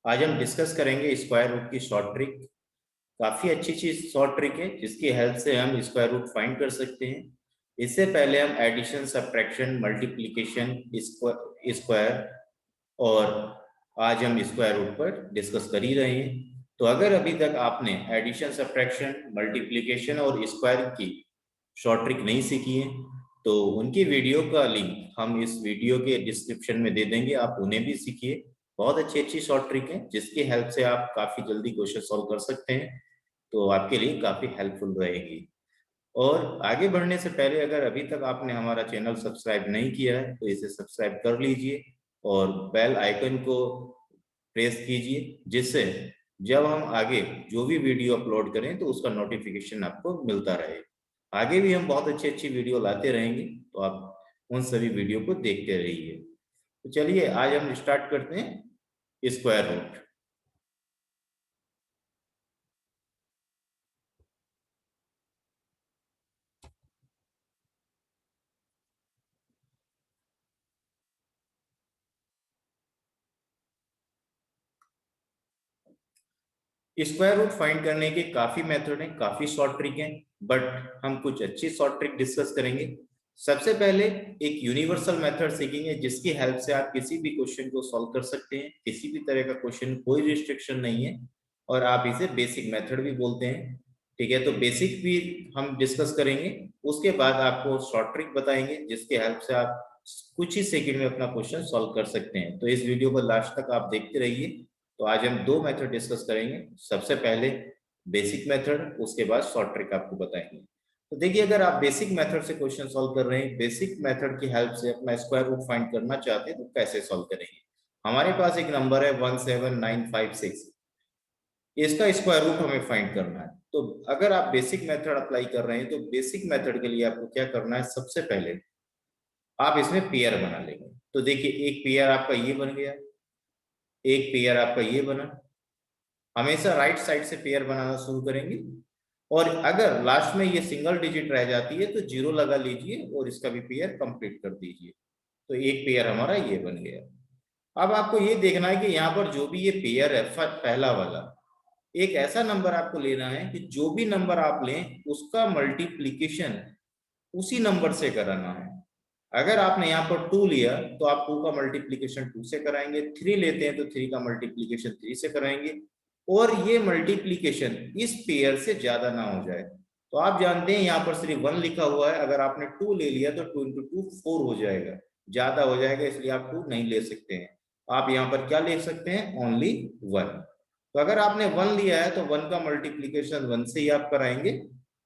आज हम डिस्कस करेंगे स्क्वायर रूट की शॉर्ट ट्रिक। काफी अच्छी चीज शॉर्ट ट्रिक है जिसकी हेल्प से हम स्क्वायर रूट फाइंड कर सकते हैं। इससे पहले हम एडिशन, सब्ट्रैक्शन, मल्टीप्लिकेशन, स्क्वायर और आज हम स्क्वायर रूट पर डिस्कस कर ही रहे हैं। तो अगर अभी तक आपने एडिशन, सब्ट्रैक्शन, मल्टीप्लिकेशन और स्क्वायर की शॉर्ट ट्रिक नहीं सीखी है तो उनकी वीडियो का लिंक हम इस वीडियो के डिस्क्रिप्शन में दे देंगे, आप उन्हें भी सीखिए। बहुत अच्छी अच्छी शॉर्ट ट्रिक है जिसकी हेल्प से आप काफी जल्दी क्वेश्चन सॉल्व कर सकते हैं, तो आपके लिए काफी हेल्पफुल रहेगी। और आगे बढ़ने से पहले अगर अभी तक आपने हमारा चैनल सब्सक्राइब नहीं किया है तो इसे सब्सक्राइब कर लीजिए और बेल आइकन को प्रेस कीजिए, जिससे जब हम आगे जो भी वीडियो अपलोड करें तो उसका नोटिफिकेशन आपको मिलता रहे। आगे भी हम बहुत अच्छी अच्छी वीडियो लाते रहेंगे, तो आप उन सभी वीडियो को देखते रहिए। तो चलिए आज हम स्टार्ट करते हैं square root. Square root find करने के काफी मेथड हैं, काफी शॉर्ट ट्रिक हैं, बट हम कुछ अच्छी शॉर्ट ट्रिक डिस्कस करेंगे। सबसे पहले एक यूनिवर्सल मेथड सीखेंगे जिसकी हेल्प से आप किसी भी क्वेश्चन को सॉल्व कर सकते हैं। किसी भी तरह का क्वेश्चन, कोई रिस्ट्रिक्शन नहीं है और आप इसे बेसिक मेथड भी बोलते हैं। ठीक है, तो बेसिक भी हम डिस्कस करेंगे। उसके बाद आपको शॉर्ट ट्रिक बताएंगे जिसके हेल्प से आप कुछ ही सेकंड में अपना क्वेश्चन सॉल्व कर सकते हैं। तो इस वीडियो को लास्ट तक आप देखते रहिए। तो आज हम दो मेथड डिस्कस करेंगे। सबसे पहले बेसिक मेथड, उसके बाद शॉर्ट ट्रिक आपको बताएंगे। तो देखिए, अगर आप बेसिक मेथड से क्वेश्चन सॉल्व कर रहे हैं, बेसिक मेथड की हेल्प से अपना स्क्वायर रूट फाइंड करना चाहते हैं, तो कैसे सॉल्व करेंगे। हमारे पास एक नंबर है 17956, इसका स्क्वायर रूट हमें फाइंड करना है। तो अगर आप बेसिक मेथड अप्लाई कर रहे हैं तो बेसिक मेथड के लिए आपको क्या करना है, सबसे पहले आप इसमें पेयर बना लेंगे। तो देखिए, एक पेयर आपका ये बन गया, एक पेयर आपका ये बना। हमेशा राइट साइड से पेयर बनाना शुरू करेंगे और अगर लास्ट में ये सिंगल डिजिट रह जाती है तो जीरो लगा लीजिए और इसका भी पेयर कंप्लीट कर दीजिए। तो एक पेयर हमारा ये बन गया। अब आपको ये देखना है कि यहाँ पर जो भी ये पेयर है पहला वाला, एक ऐसा नंबर आपको लेना है कि जो भी नंबर आप लें उसका मल्टीप्लीकेशन उसी नंबर से कराना है। अगर आपने यहाँ पर 2 लिया तो आप 2 का मल्टीप्लीकेशन 2 से कराएंगे, 3 लेते हैं तो 3 का मल्टीप्लीकेशन 3 से कराएंगे, और ये मल्टीप्लीकेशन इस पेयर से ज्यादा ना हो जाए। तो आप जानते हैं यहाँ पर सिर्फ 1 लिखा हुआ है, अगर आपने 2 ले लिया तो 2 इंटू 2 4 हो जाएगा, ज्यादा हो जाएगा, इसलिए आप 2 नहीं ले सकते हैं। आप यहाँ पर क्या ले सकते हैं, ओनली 1। तो अगर आपने 1 लिया है तो 1 का मल्टीप्लीकेशन 1 से ही आप कराएंगे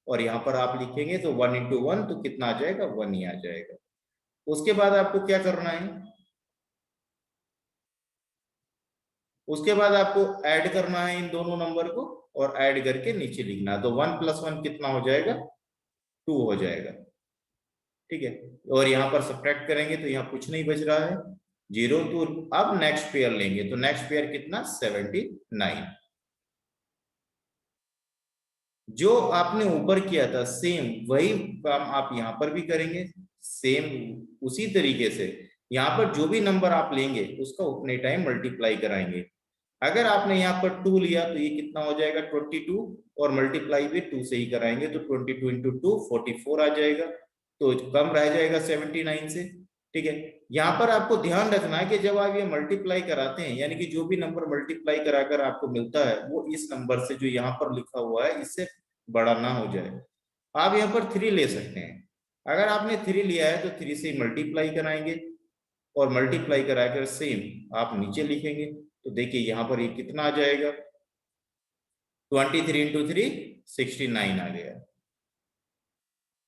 और यहाँ पर आप लिखेंगे तो 1 इंटू 1 तो कितना आ जाएगा, 1 ही आ जाएगा। उसके बाद आपको क्या करना है, उसके बाद आपको ऐड करना है इन दोनों नंबर को और ऐड करके नीचे लिखना है। तो 1 प्लस 1 कितना हो जाएगा, 2 हो जाएगा। ठीक है, और यहाँ पर सब्ट्रैक्ट करेंगे तो यहाँ कुछ नहीं बच रहा है, जीरो। तो अब नेक्स्ट पेयर लेंगे तो नेक्स्ट पेयर कितना, 79। जो आपने ऊपर किया था सेम वही काम आप यहाँ पर भी करेंगे, सेम उसी तरीके से। यहाँ पर जो भी नंबर आप लेंगे उसका उतने टाइम मल्टीप्लाई कराएंगे। अगर आपने यहाँ पर 2 लिया तो ये कितना हो जाएगा, 22, और मल्टीप्लाई भी 2 से ही कराएंगे तो 22 इंटू 2 44 आ जाएगा, तो कम रह जाएगा 79 से। ठीक है, यहाँ पर आपको ध्यान रखना है कि जब आप ये मल्टीप्लाई कराते हैं, यानी कि जो भी नंबर मल्टीप्लाई कराकर आपको मिलता है वो इस नंबर से जो यहाँ पर लिखा हुआ है इससे बड़ा ना हो जाए। आप यहाँ पर 3 ले सकते हैं। अगर आपने 3 लिया है तो 3 से मल्टीप्लाई कराएंगे और मल्टीप्लाई कराकर सेम आप नीचे लिखेंगे। तो देखिए यहाँ पर ये कितना आ जाएगा, 23 इंटू 3 69 आ गया।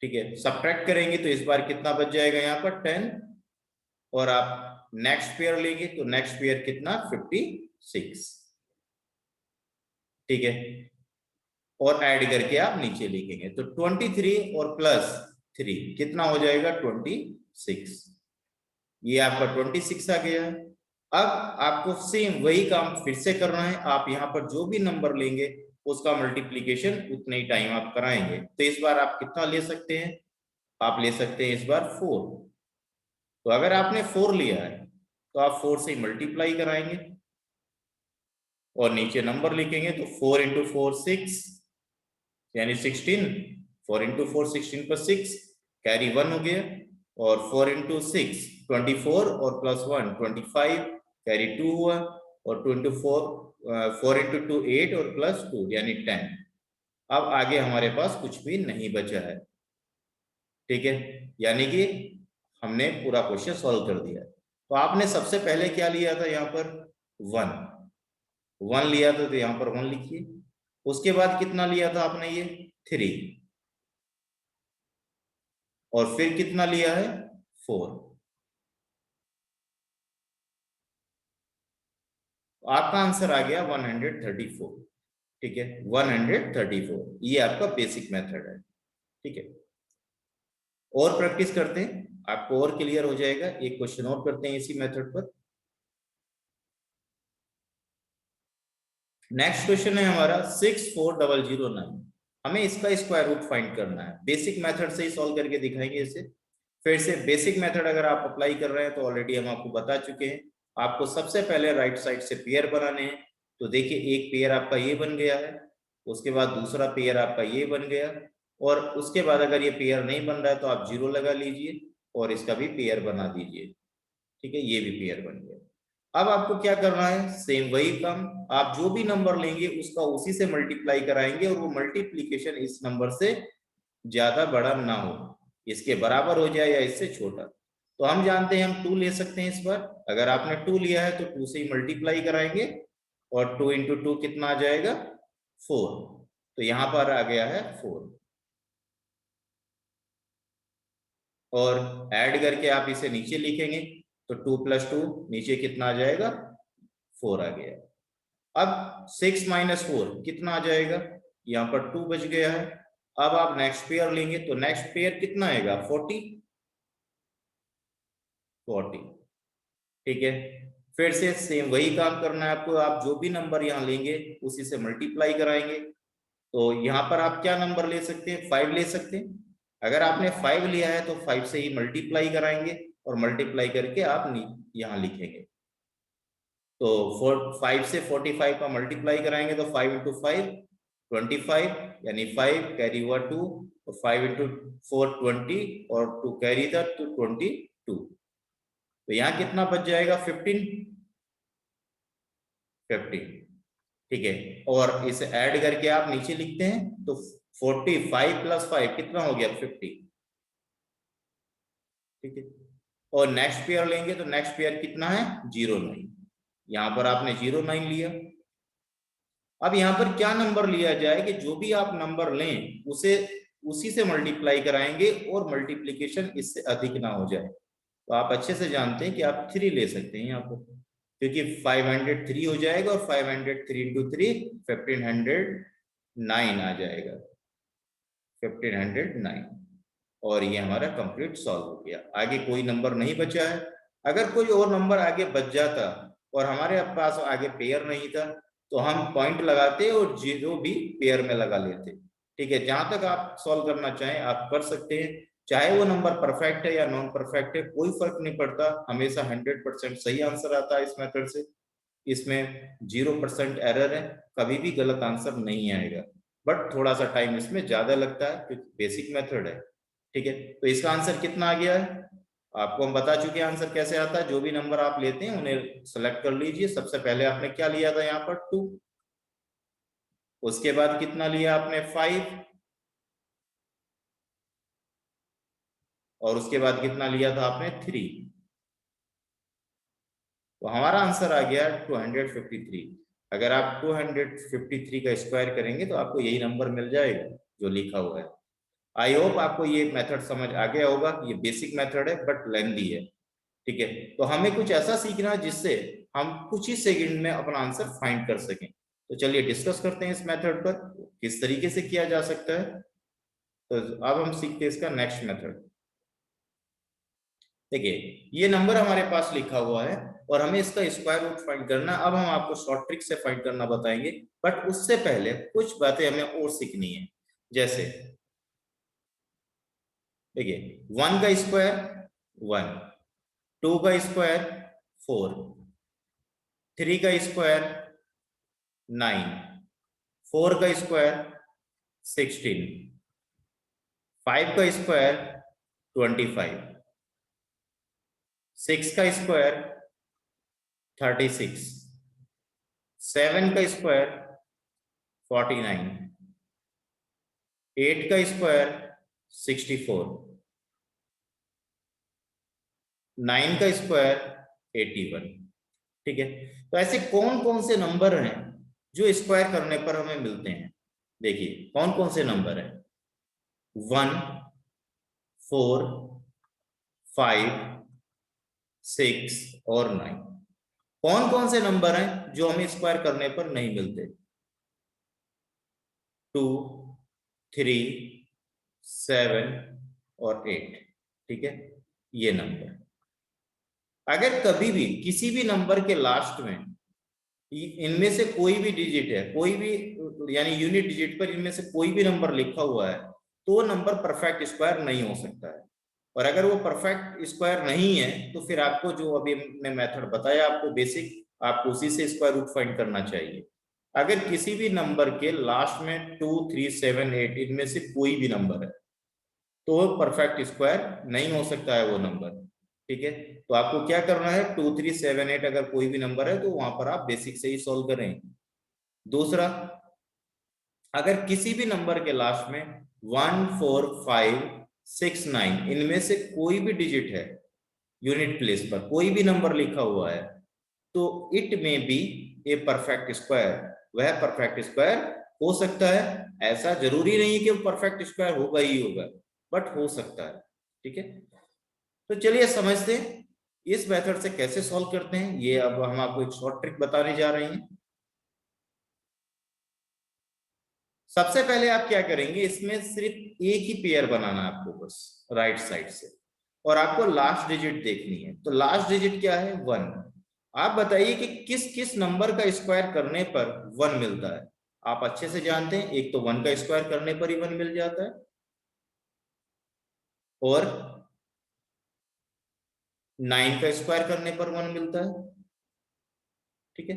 ठीक है, सब्ट्रैक्ट करेंगे तो इस बार कितना बच जाएगा, यहाँ पर 10, और आप नेक्स्ट पेयर लेंगे तो नेक्स्ट पेयर कितना, 56। ठीक है, और ऐड करके आप नीचे लिखेंगे तो 23 और प्लस 3 कितना हो जाएगा, 26। ये आपका 26 आ गया है। अब आपको सेम वही काम फिर से करना है। आप यहाँ पर जो भी नंबर लेंगे उसका मल्टीप्लीकेशन उतने ही टाइम आप कराएंगे। तो इस बार आप कितना ले सकते हैं, आप ले सकते हैं इस बार 4। तो अगर आपने 4 लिया है तो आप 4 से मल्टीप्लाई कराएंगे और नीचे नंबर लिखेंगे तो 4 इंटू 4 6 यानी 16, 4 इंटू 4 16 पर 6 कैरी 1 हो गया, और 4 इंटू 6 24 और प्लस 1 25 कैरी 2 हुआ, और 2 इंटू 4 इंटू 2 8 और प्लस 2 यानी 10। अब आगे हमारे पास कुछ भी नहीं बचा है, ठीक है, यानी कि हमने पूरा क्वेश्चन सॉल्व कर दिया। तो आपने सबसे पहले क्या लिया था, यहाँ पर 1 लिया था, तो यहाँ पर 1 लिखिए। उसके बाद कितना लिया था आपने, ये 3, और फिर कितना लिया है 4। आपका आंसर आ गया 134, ठीक है, 134। ये आपका बेसिक मेथड है, ठीक है। और प्रैक्टिस करते हैं, आपको और क्लियर हो जाएगा। एक क्वेश्चन और करते हैं इसी मेथड पर। नेक्स्ट क्वेश्चन है हमारा 64009। हमें इसका स्क्वायर रूट फाइंड करना है। बेसिक मेथड से ही सॉल्व करके दिखाएंगे इसे। फिर से बेसिक मेथड अगर आप अप्लाई कर रहे हैं तो ऑलरेडी हम आपको बता चुके हैं। आपको सबसे पहले राइट साइड से पेयर बनाने हैं। तो देखिए, एक पेयर आपका ये बन गया है, उसके बाद दूसरा पेयर आपका ये बन गया, और उसके बाद अगर ये पेयर नहीं बन रहा है तो आप 0 लगा लीजिए और इसका भी पेयर बना दीजिए, ठीक है, ये भी पेयर बन गया। अब आपको क्या करना है, सेम वही काम, आप जो भी नंबर लेंगे उसका उसी से मल्टीप्लाई कराएंगे, और वो मल्टीप्लीकेशन इस नंबर से ज्यादा बड़ा ना हो, इसके बराबर हो जाए या इससे छोटा। तो हम जानते हैं हम 2 ले सकते हैं इस बार। अगर आपने 2 लिया है तो 2 से ही मल्टीप्लाई कराएंगे, और 2 इंटू 2 कितना आ जाएगा 4। तो यहां पर आ गया है 4, और ऐड करके आप इसे नीचे लिखेंगे तो 2 प्लस 2 नीचे कितना आ जाएगा 4 आ गया। अब 6 माइनस 4 कितना आ जाएगा, यहाँ पर 2 बच गया है। अब आप नेक्स्ट पेयर लेंगे तो नेक्स्ट पेयर कितना आएगा 40, ठीक है। फिर से सेम वही काम करना है आपको, आप जो भी नंबर यहाँ लेंगे उसी से मल्टीप्लाई कराएंगे। तो यहाँ पर आप क्या नंबर ले सकते हैं, 5 ले सकते हैं। अगर आपने 5 लिया है तो 5 से ही मल्टीप्लाई कराएंगे, और मल्टीप्लाई करके आप यहाँ लिखेंगे। तो 5 से 45 का मल्टीप्लाई कराएंगे तो 5 इंटू 5 25, यानी 5 कैरी हुआ 2, और 5 इंटू 4 20, और 2 कैरी था तो 22। तो यहाँ कितना बच जाएगा 15, ठीक है। और इसे ऐड करके आप नीचे लिखते हैं तो 45 प्लस 5 कितना हो गया 50, ठीक है। और नेक्स्ट पेयर लेंगे तो नेक्स्ट पेयर कितना है 09, यहाँ पर आपने 09 लिया। अब यहाँ पर क्या नंबर लिया जाए कि जो भी आप नंबर लें उसे उसी से मल्टीप्लाई कराएंगे और मल्टीप्लीकेशन इससे अधिक ना हो जाए। तो आप अच्छे से जानते हैं कि आप 3 ले सकते हैं यहाँ पर, क्योंकि 503 हो जाएगा, और 503 इंटू 3 1509 आ जाएगा, 1509। और ये हमारा कंप्लीट सॉल्व हो गया। आगे कोई नंबर नहीं बचा है। अगर कोई और नंबर आगे बच जाता और हमारे पास आगे पेयर नहीं था तो हम पॉइंट लगाते और 0 भी पेयर में लगा लेते, ठीक है। जहां तक आप सॉल्व करना चाहें आप कर सकते हैं, चाहे वो नंबर परफेक्ट है या नॉन परफेक्ट है, कोई फर्क नहीं पड़ता। हमेशा 100% सही आंसर आता है इस मेथड से। इसमें 0% एरर है, कभी भी गलत आंसर नहीं आएगा। बट थोड़ा सा टाइम इसमें ज्यादा लगता है क्योंकि बेसिक मेथड है, ठीक है। तो इसका आंसर कितना आ गया है आपको हम बता चुके हैं। आंसर कैसे आता है, जो भी नंबर आप लेते हैं उन्हें सेलेक्ट कर लीजिए। सबसे पहले आपने क्या लिया था यहाँ पर 2, उसके बाद कितना लिया आपने 5, और उसके बाद कितना लिया था आपने 3। तो हमारा आंसर आ गया 253। अगर आप 253 का स्क्वायर करेंगे तो आपको यही नंबर मिल जाएगा जो लिखा हुआ है। आई होप आपको ये मेथड समझ आ गया होगा। ये बेसिक मेथड है बट लेंथी है, ठीक है। तो हमें कुछ ऐसा सीखना है जिससे हम कुछ ही सेकंड में अपना आंसर फाइंड कर सकें। तो चलिए डिस्कस करते हैं इस मेथड पर किस तरीके से किया जा सकता है। तो अब हम सीखते हैं इसका नेक्स्ट मेथड। देखिए, ये नंबर हमारे पास लिखा हुआ है और हमें इसका स्क्वायर रूट फाइंड करना है। अब हम आपको शॉर्ट ट्रिक से फाइंड करना बताएंगे, बट उससे पहले कुछ बातें हमें और सीखनी है। जैसे देखिए, 1 का स्क्वायर 1, 2 का स्क्वायर 4, 3 का स्क्वायर 9, 4 का स्क्वायर 16, 5 का स्क्वायर 25, 6 का स्क्वायर 36, 7 का स्क्वायर 49, 8 का स्क्वायर 64, 9 का स्क्वायर 81। ठीक है, तो ऐसे कौन कौन से नंबर हैं जो स्क्वायर करने पर हमें मिलते हैं? देखिए कौन कौन से नंबर है, 1, 4, 5, 6 और 9। कौन कौन से नंबर हैं जो हमें स्क्वायर करने पर नहीं मिलते? 2, 3, 7 और 8। ठीक है, ये नंबर। अगर कभी भी किसी भी नंबर के लास्ट में इनमें से कोई भी डिजिट है, कोई भी यानी यूनिट डिजिट पर इनमें से कोई भी नंबर लिखा हुआ है, तो वो नंबर परफेक्ट स्क्वायर नहीं हो सकता है। और अगर वो परफेक्ट स्क्वायर नहीं है तो फिर आपको जो अभी मैंने मेथड बताया आपको बेसिक, आपको उसी से स्क्वायर रूट फाइंड करना चाहिए। अगर किसी भी नंबर के लास्ट में 2, 3, 7, 8 इनमें से कोई भी नंबर है तो वो परफेक्ट स्क्वायर नहीं हो सकता है वो नंबर। ठीक है, तो आपको क्या करना है, 2, 3, 7, 8 अगर कोई भी नंबर है तो वहां पर आप बेसिक से ही सॉल्व करें। दूसरा, अगर किसी भी नंबर के लास्ट में 1, 4, 5, 6, 9 इनमें से कोई भी डिजिट है, यूनिट प्लेस पर कोई भी नंबर लिखा हुआ है, तो इट में बी ए परफेक्ट स्क्वायर, वह परफेक्ट स्क्वायर हो सकता है। ऐसा जरूरी नहीं है कि वो परफेक्ट स्क्वायर होगा ही होगा, बट हो सकता है। ठीक है, तो चलिए समझते हैं इस मेथड से कैसे सॉल्व करते हैं। ये अब हम आपको एक शॉर्ट ट्रिक बताने जा रहे हैं। सबसे पहले आप क्या करेंगे, इसमें सिर्फ एक ही पेयर बनाना है आपको बस राइट साइड से, और आपको लास्ट डिजिट देखनी है। तो लास्ट डिजिट क्या है, 1। आप बताइए कि किस किस नंबर का स्क्वायर करने पर 1 मिलता है। आप अच्छे से जानते हैं, एक तो 1 का स्क्वायर करने पर ही 1 मिल जाता है, और 9 का स्क्वायर करने पर 1 मिलता है। ठीक है,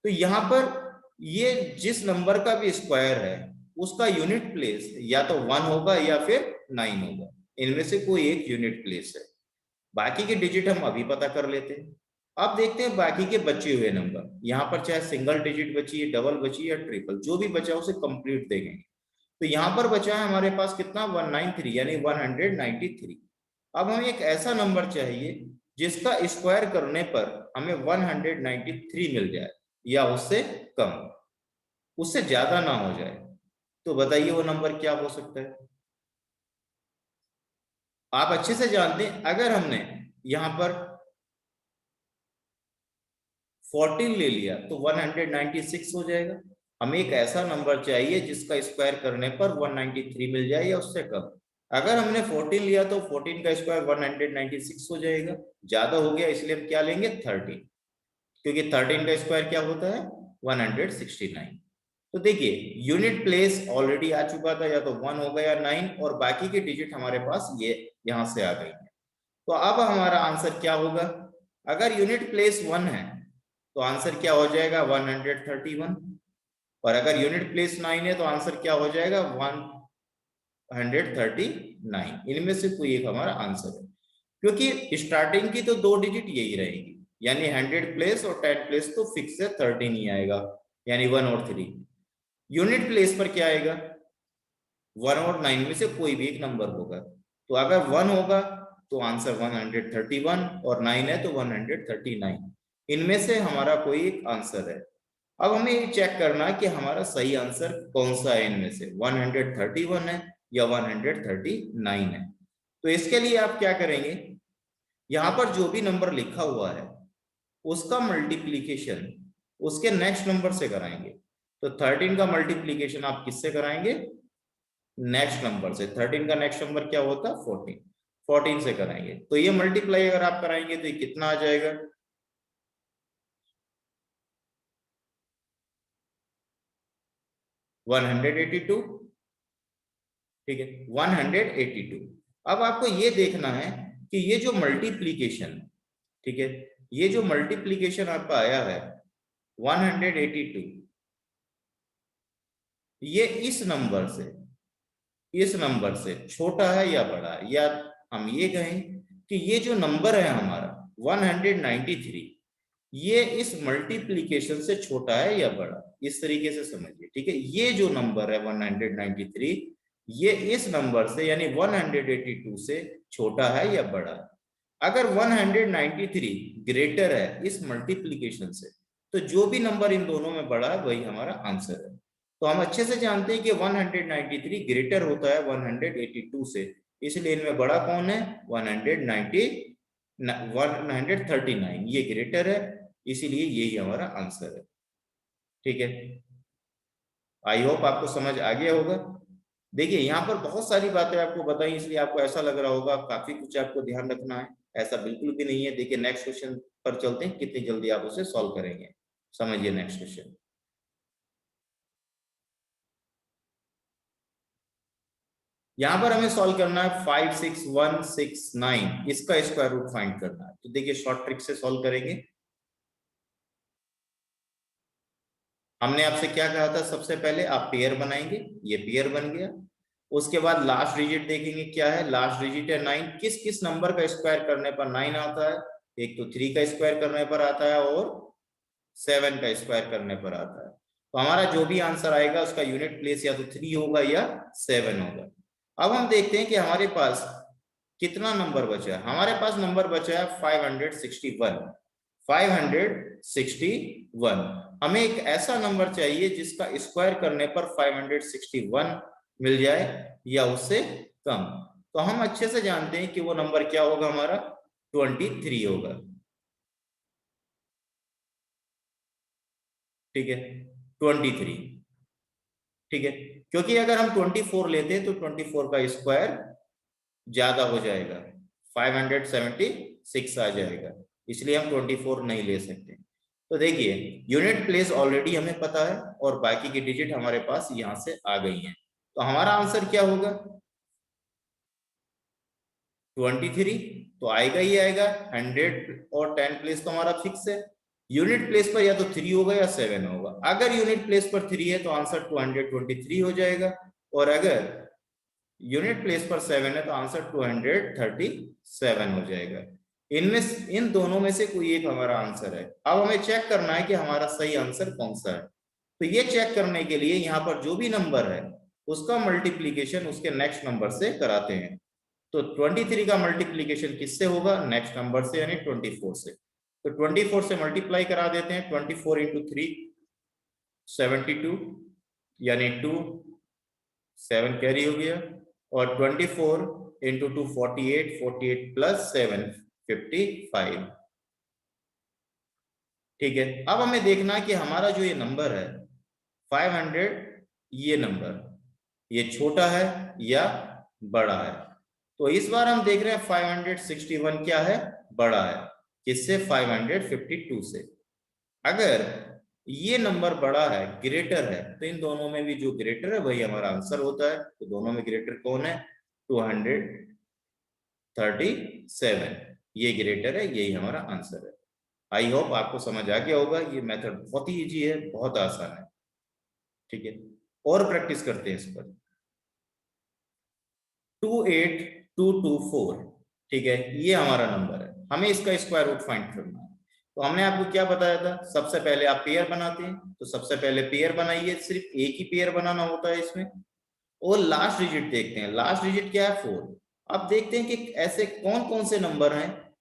तो यहां पर ये जिस नंबर का भी स्क्वायर है उसका यूनिट प्लेस या तो 1 होगा या फिर 9 होगा, इनमें से कोई एक यूनिट प्लेस है। बाकी के डिजिट हम अभी पता कर लेते हैं। अब देखते हैं बाकी के बचे हुए नंबर, यहाँ पर चाहे सिंगल डिजिट बची है, डबल बची या ट्रिपल, जो भी बचा उसे कंप्लीट देंगे। तो यहाँ पर बचा है हमारे पास कितना, 193 यानी 193। अब हमें एक ऐसा नंबर चाहिए जिसका स्क्वायर करने पर हमें 193 मिल जाए या उससे कम, उससे ज्यादा ना हो जाए। तो बताइए वो नंबर क्या हो सकता है। आप अच्छे से जानते हैं, अगर हमने यहां पर 14 ले लिया तो 196 हो जाएगा। हमें एक ऐसा नंबर चाहिए जिसका स्क्वायर करने पर 193 मिल जाए या उससे कम। अगर हमने 14 लिया तो 14 का स्क्वायर 196 हो जाएगा, ज्यादा हो गया इसलिए हम क्या लेंगे, 13, क्योंकि 13 का स्क्वायर क्या होता है, 169। तो देखिए यूनिट प्लेस ऑलरेडी आ चुका था, या तो 1 होगा या 9, और बाकी के डिजिट हमारे पास ये यहां से आ गई है। तो अब हमारा आंसर क्या होगा, अगर यूनिट प्लेस 1 है तो आंसर क्या हो जाएगा, 131। और अगर यूनिट प्लेस 9 है तो आंसर क्या हो जाएगा, 139। इनमें से कोई एक हमारा आंसर है, क्योंकि स्टार्टिंग की तो 2 डिजिट यही रहेगी, यानी 100 प्लेस और 10 प्लेस तो फिक्स है, 13 ही आएगा, यानी 1 और 3। यूनिट प्लेस पर क्या आएगा, 1 और 9 में से कोई भी एक नंबर होगा। तो अगर 1 होगा तो आंसर 131, और 9 है तो 139। इनमें से हमारा कोई एक आंसर है। अब हमें ये चेक करना है कि हमारा सही आंसर कौन सा है, इनमें से 131 है या 139 है। तो इसके लिए आप क्या करेंगे, यहां पर जो भी नंबर लिखा हुआ है उसका मल्टीप्लीकेशन उसके नेक्स्ट नंबर से कराएंगे। तो 13 का मल्टीप्लीकेशन आप किससे कराएंगे, नेक्स्ट नंबर से। 13 का नेक्स्ट नंबर क्या होता है, 14, 14 से कराएंगे। तो ये मल्टीप्लाई अगर आप कराएंगे तो ये कितना आ जाएगा, 182। ठीक है, 182। अब आपको ये देखना है कि ये जो मल्टीप्लीकेशन, ठीक है, ये जो मल्टीप्लीकेशन आपका आया है 182, ये इस नंबर से छोटा है या बड़ा है, या हम ये कहें कि ये जो नंबर है हमारा 193, ये इस मल्टीप्लीकेशन से छोटा है या बड़ा, इस तरीके से समझिए। ठीक है, ये जो नंबर है 193, ये इस नंबर से यानी 182 से छोटा है या बड़ा है। अगर 193 ग्रेटर है इस मल्टीप्लीकेशन से, तो जो भी नंबर इन दोनों में बड़ा है वही हमारा आंसर है। तो हम अच्छे से जानते हैं कि 193 ग्रेटर होता है 182 से, इसलिए इनमें बड़ा कौन है, 139, ये ग्रेटर है, इसीलिए यही हमारा आंसर है। ठीक है, आई होप आपको समझ आ गया होगा। देखिए यहाँ पर बहुत सारी बातें आपको बताई, इसलिए आपको ऐसा लग रहा होगा काफी कुछ आपको ध्यान रखना है, ऐसा बिल्कुल भी नहीं है। देखिए नेक्स्ट क्वेश्चन पर चलते हैं, कितनी जल्दी आप उसे सॉल्व करेंगे। समझिए नेक्स्ट क्वेश्चन। यहाँ पर हमें सॉल्व करना है 56169, इसका स्क्वायर रूट फाइंड करना है। तो देखिए शॉर्ट ट्रिक से सॉल्व करेंगे। हमने आपसे क्या कहा था, सबसे पहले आप पेयर बनाएंगे, ये पेयर बन गया। उसके बाद लास्ट डिजिट देखेंगे क्या है, लास्ट डिजिट है 9, किस किस नंबर का स्क्वायर करने पर 9 आता है, एक तो 3 का स्क्वायर करने पर आता है और 7 का स्क्वायर करने पर आता है। तो हमारा जो भी आंसर आएगा उसका यूनिट प्लेस या तो 3 होगा या 7 होगा। अब हम देखते हैं कि हमारे पास कितना नंबर बचा है। हमारे पास नंबर बचा है 561। 561, हमें एक ऐसा नंबर चाहिए जिसका स्क्वायर करने पर 561 मिल जाए या उससे कम। तो हम अच्छे से जानते हैं कि वो नंबर क्या होगा, हमारा 23 होगा। ठीक है, 23। ठीक है, क्योंकि अगर हम 24 लेते तो 24 का स्क्वायर ज्यादा हो जाएगा, 576 आ जाएगा, इसलिए हम 24 नहीं ले सकते। तो देखिए यूनिट प्लेस ऑलरेडी हमें पता है और बाकी की डिजिट हमारे पास यहां से आ गई हैं। तो हमारा आंसर क्या होगा, 23 तो आएगा ही आएगा। 100 और 10 प्लेस तो हमारा फिक्स है। यूनिट प्लेस पर या तो 3 होगा या 7 होगा। अगर यूनिट प्लेस पर 3 है तो आंसर 223 हो जाएगा, और अगर यूनिट प्लेस पर 7 है तो आंसर 237 हो जाएगा। इनमें इन दोनों में से कोई एक हमारा आंसर है। अब हमें चेक करना है कि हमारा सही आंसर कौन सा है। तो ये चेक करने के लिए यहाँ पर जो भी नंबर है उसका मल्टीप्लीकेशन उसके नेक्स्ट नंबर से कराते हैं। तो 23 का मल्टीप्लीकेशन किससे होगा, नेक्स्ट नंबर से यानी 24 से। तो 24 से मल्टीप्लाई करा देते हैं, 24 इंटू 3 72, यानी 2 7 कैरी हो गया, और 24 इंटू 2 48, 48 प्लस 7 55। ठीक है, अब हमें देखना है कि हमारा जो ये नंबर है 500, ये नंबर ये छोटा है या बड़ा है। तो इस बार हम देख रहे हैं 561 क्या है, बड़ा है, किससे, 552 से। अगर ये नंबर बड़ा है, ग्रेटर है, तो इन दोनों में भी जो ग्रेटर है वही हमारा आंसर होता है। तो दोनों में ग्रेटर कौन है, 237, ये ग्रेटर है, यही हमारा आंसर है। आई होप आपको समझ आ गया होगा। ये मेथड बहुत ही इजी है, बहुत आसान है। ठीक है, और प्रैक्टिस करते हैं इस पर। 28224, ठीक है, ये हमारा नंबर है, हमें इसका स्क्वायर रूट फाइंड करना है। तो हमने आपको क्या बताया था, सबसे पहले आप पेयर बनाते हैं, तो सबसे पहले पेयर बनाइए, सिर्फ एक ही पेयर बनाना होता है इसमें। और लास्ट डिजिट देखते हैं, लास्ट डिजिट क्या है, 4। अब देखते हैं कि ऐसे कौन कौन से नंबर हैं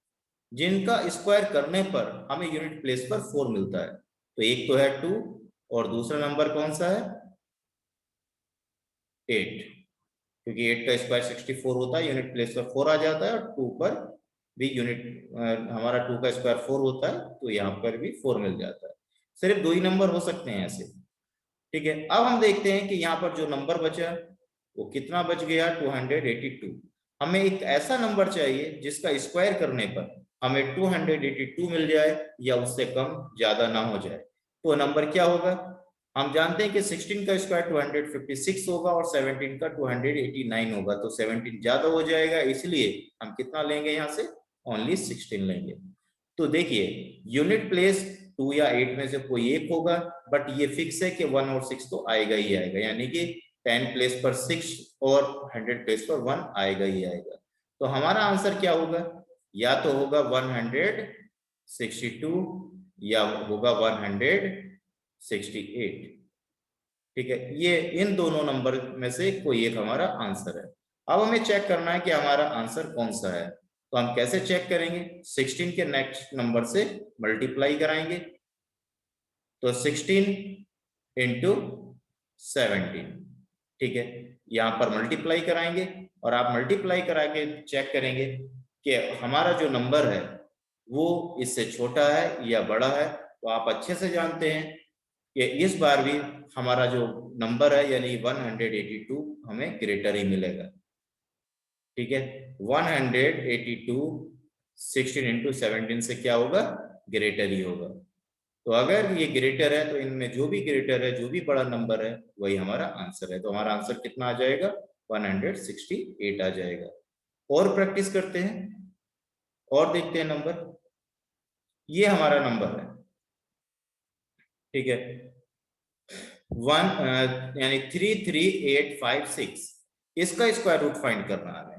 जिनका स्क्वायर करने पर हमें यूनिट प्लेस पर 4 मिलता है। तो एक तो है 2, और दूसरा नंबर कौन सा है, 8, क्योंकि 8 का स्क्वायर 64 होता है, यूनिट प्लेस पर 4 आ जाता है, और 2 पर भी यूनिट हमारा 2 का स्क्वायर 4 होता है, तो यहाँ पर भी 4 मिल जाता है। सिर्फ दो ही नंबर हो सकते हैं ऐसे। ठीक है, अब हम देखते हैं कि यहाँ पर जो नंबर बचा वो कितना बच गया, 282। हमें एक ऐसा नंबर चाहिए जिसका स्क्वायर करने पर हमें 282 मिल जाए या उससे कम ज्यादा ना हो जाए। तो नंबर क्या होगा, हम जानते हैं कि 16 का स्क्वायर 256 होगा और 17 का 289 होगा। तो 17 ज्यादा हो जाएगा, इसलिए हम कितना लेंगे, यहाँ से ओनली 16 लेंगे। तो देखिए यूनिट प्लेस 2 या 8 में से कोई एक होगा, बट ये फिक्स है कि 1 और 6 तो आएगा ही आएगा, यानी कि 10 प्लेस पर 6 और 100 प्लेस पर 1 आएगा ही आएगा। तो हमारा आंसर क्या होगा, या तो होगा 162 या होगा 168। ठीक है, ये इन दोनों नंबर में से कोई एक हमारा आंसर है। अब हमें चेक करना है कि हमारा आंसर कौन सा है। तो हम कैसे चेक करेंगे, 16 के नेक्स्ट नंबर से मल्टीप्लाई कराएंगे। तो 16 इंटू 17, ठीक है, यहां पर मल्टीप्लाई कराएंगे और आप मल्टीप्लाई करा के चेक करेंगे कि हमारा जो नंबर है वो इससे छोटा है या बड़ा है। तो आप अच्छे से जानते हैं कि इस बार भी हमारा जो नंबर है यानी 182 हमें ग्रेटर ही मिलेगा। ठीक है, 182 16 इंटू 17 से क्या होगा, ग्रेटर ही होगा। तो अगर ये ग्रेटर है तो इनमें जो भी ग्रेटर है, जो भी बड़ा नंबर है, वही हमारा आंसर है। तो हमारा आंसर कितना आ जाएगा, 168 आ जाएगा। और प्रैक्टिस करते हैं और देखते हैं नंबर। ये हमारा नंबर है, ठीक है, 1 यानी 33856, इसका स्क्वायर रूट फाइंड करना है हमें।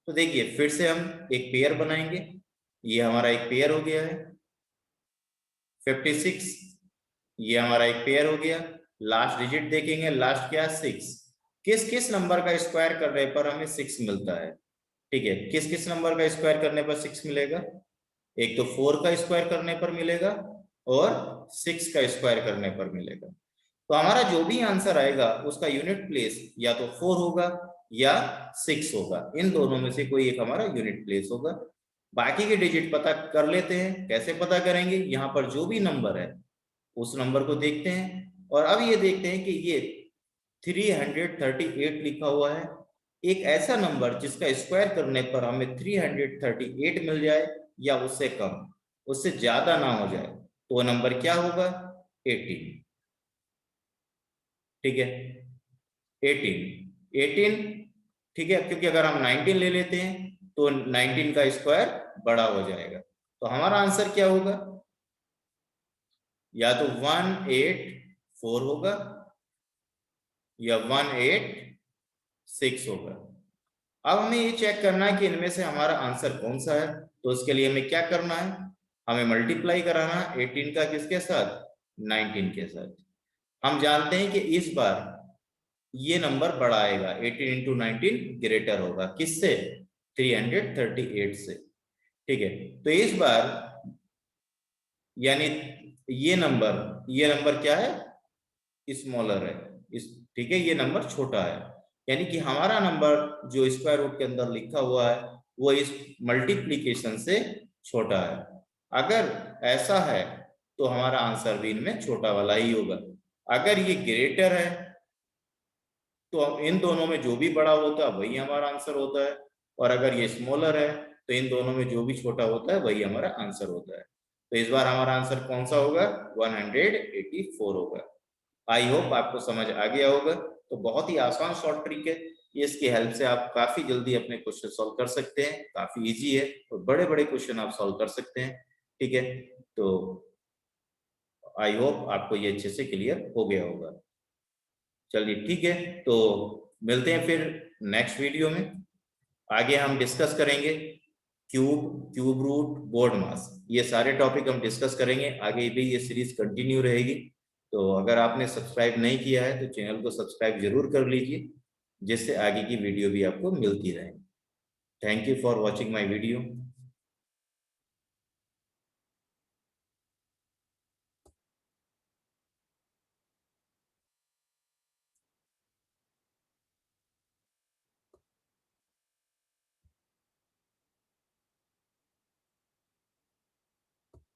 तो देखिए फिर से हम एक पेयर बनाएंगे। ये हमारा एक पेयर हो गया है 56, ये हमारा एक पेयर हो गया। लास्ट डिजिट देखेंगे, लास्ट क्या, 6। किस किस नंबर का स्क्वायर करने पर हमें 6 मिलता है, ठीक है, किस किस नंबर का स्क्वायर करने पर 6 मिलेगा, एक तो 4 का स्क्वायर करने पर मिलेगा और 6 का स्क्वायर करने पर मिलेगा। तो हमारा जो भी आंसर आएगा उसका यूनिट प्लेस या तो 4 होगा या 6 होगा, इन दोनों में से कोई एक हमारा यूनिट प्लेस होगा। बाकी के डिजिट पता कर लेते हैं। कैसे पता करेंगे, यहाँ पर जो भी नंबर है उस नंबर को देखते हैं और अब ये देखते हैं कि ये 338 लिखा हुआ है, एक ऐसा नंबर जिसका स्क्वायर करने पर हमें 338 मिल जाए या उससे कम, उससे ज्यादा ना हो जाए, तो वो नंबर क्या होगा, 18। ठीक है, 18, ठीक है, क्योंकि अगर हम 19 ले लेते हैं तो 19 का स्क्वायर बड़ा हो जाएगा। तो हमारा आंसर क्या होगा, या तो 184 होगा या 186 होगा। अब हमें ये चेक करना है कि इनमें से हमारा आंसर कौन सा है। तो उसके लिए हमें क्या करना है, हमें मल्टीप्लाई कराना 18 का किसके साथ, 19 के साथ। हम जानते हैं कि इस बार ये नंबर बड़ा आएगा, 18 इंटू 19 ग्रेटर होगा, किससे, 338 से। ठीक है, तो इस बार यानी ये नंबर क्या है, स्मॉलर है, इस, ठीक है, ये नंबर छोटा है, यानी कि हमारा नंबर जो स्क्वायर रूट के अंदर लिखा हुआ है वो इस मल्टीप्लीकेशन से छोटा है। अगर ऐसा है तो हमारा आंसर भी इनमें छोटा वाला ही होगा। अगर ये ग्रेटर है तो इन दोनों में जो भी बड़ा होता है वही हमारा आंसर होता है, और अगर ये स्मॉलर है तो इन दोनों में जो भी छोटा होता है वही हमारा आंसर होता है। तो इस बार हमारा आंसर कौन सा होगा, 184 होगा। आई होप आपको समझ आ गया होगा। तो बहुत ही आसान शॉर्ट ट्रिक है, इसकी हेल्प से आप काफी जल्दी अपने क्वेश्चन सॉल्व कर सकते हैं, काफी इजी है और बड़े बड़े क्वेश्चन आप सॉल्व कर सकते हैं। ठीक है, तो आई होप आपको ये अच्छे से क्लियर हो गया होगा। चलिए ठीक है, तो मिलते हैं फिर नेक्स्ट वीडियो में। आगे हम डिस्कस करेंगे क्यूब रूट, बोर्ड मास, ये सारे टॉपिक हम डिस्कस करेंगे। आगे भी ये सीरीज कंटिन्यू रहेगी। तो अगर आपने सब्सक्राइब नहीं किया है तो चैनल को सब्सक्राइब जरूर कर लीजिए, जिससे आगे की वीडियो भी आपको मिलती रहे। Thank you for watching my video.